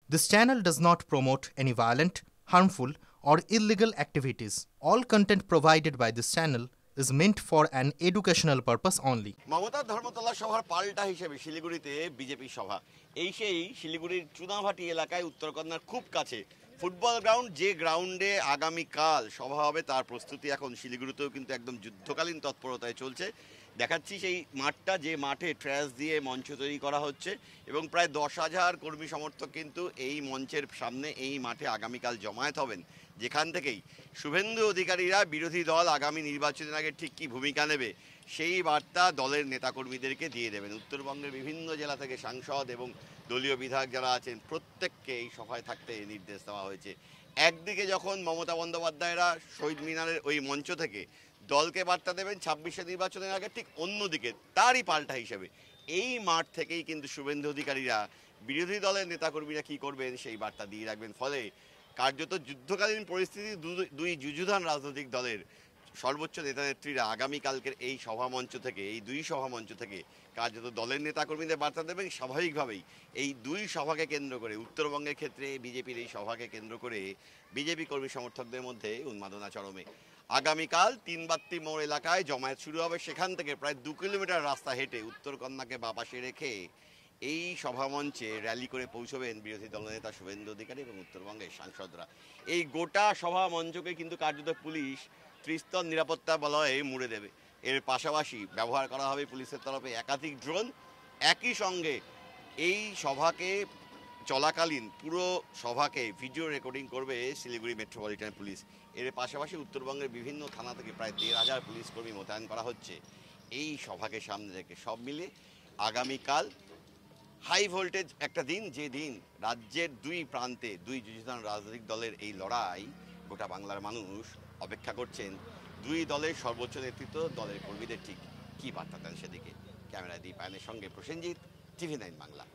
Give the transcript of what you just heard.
This channel does not promote any violent, harmful, or illegal activities. All content provided by this channel is meant for an educational purpose only. Mamata Dharmatala সভার পাল্টা হিসেবে শিলিগুড়িতে BJP সভা। এই সেই শিলিগুড়ির চুনাভাটি এলাকায় উত্তরকন্যার খুব কাছে ফুটবল গ্রাউন্ড, যে গ্রাউন্ডে আগামীকাল সভা হবে তার প্রস্তুতি এখন শিলিগুড়িতেও কিন্তু একদম যুদ্ধকালীন তৎপরতায় চলছে। দেখাচ্ছি সেই মাঠটা, যে মাঠে ট্র্যাশ দিয়ে মঞ্চ তৈরি করা হচ্ছে এবং প্রায় 10,000 কর্মী সমর্থক কিন্তু এই মঞ্চের সামনে এই মাঠে আগামীকাল জমায়েত হবেন, যেখান থেকেই শুভেন্দু অধিকারীরা বিরোধী দল আগামী নির্বাচনের আগে ঠিক কী ভূমিকা নেবে সেই বার্তা দলের নেতাকর্মীদেরকে দিয়ে দেবেন। উত্তরবঙ্গের বিভিন্ন জেলা থেকে সাংসদ এবং দলীয় বিধায়ক যারা আছেন প্রত্যেককে এই সভায় থাকতে নির্দেশ দেওয়া হয়েছে। একদিকে যখন মমতা বন্দ্যোপাধ্যায়রা শহীদ মিনারের ওই মঞ্চ থেকে দলকে বার্তা দেবেন 26শে নির্বাচনের আগে, ঠিক অন্যদিকে তারই পাল্টা হিসেবে এই মাঠ থেকেই কিন্তু শুভেন্দু অধিকারীরা বিরোধী দলের নেতাকর্মীরা কী করবেন সেই বার্তা দিয়ে রাখবেন। ফলে কার্যত যুদ্ধকালীন পরিস্থিতি দুই যুযুধান রাজনৈতিক দলের সর্বোচ্চ নেতানেত্রীরা আগামীকালকের এই সভামঞ্চ থেকে, এই দুই সভামঞ্চ থেকে কার্যত দলের নেতাকর্মীদের বার্তা দেবেন। স্বাভাবিকভাবেই এই দুই সভাকে কেন্দ্র করে, উত্তরবঙ্গের ক্ষেত্রে বিজেপির এই সভাকে কেন্দ্র করে বিজেপি কর্মী সমর্থকদের মধ্যে উন্মাদনা চরমে। আগামীকাল তিনবাত্তি মোড় এলাকায় জমায়েত শুরু হবে। সেখান থেকে প্রায় 2 কিলোমিটার রাস্তা হেঁটে উত্তরকন্যাকে বাপাশে রেখে এই সভামঞ্চে র্যালি করে পৌঁছবেন বিরোধী দলনেতা শুভেন্দু অধিকারী এবং উত্তরবঙ্গের সাংসদরা। এই গোটা সভা মঞ্চকে কিন্তু কার্যত পুলিশ ত্রিস্তর নিরাপত্তা বলয়ে মুড়ে দেবে। এর পাশাপাশি ব্যবহার করা হবে পুলিশের তরফে একাধিক ড্রোন। একই সঙ্গে এই সভাকে চলাকালীন পুরো সভাকে ভিডিও রেকর্ডিং করবে শিলিগুড়ি মেট্রোপলিটন পুলিশ। এর পাশাপাশি উত্তরবঙ্গের বিভিন্ন থানা থেকে প্রায় 1,500 পুলিশ কর্মী মোতায়েন করা হচ্ছে এই সভাকে সামনে রেখে। সব মিলে আগামীকাল হাই ভোল্টেজ একটা দিন, যে দিন রাজ্যের দুই প্রান্তে দুই যুযুধান রাজনৈতিক দলের এই লড়াই গোটা বাংলার মানুষ অপেক্ষা করছেন। দুই দলের সর্বোচ্চ নেতৃত্ব দলের কর্মীদের ঠিক কী বার্তা দেন সেদিকে। ক্যামেরায় দীপায়নের সঙ্গে প্রসেনজিৎ, TV9 বাংলা।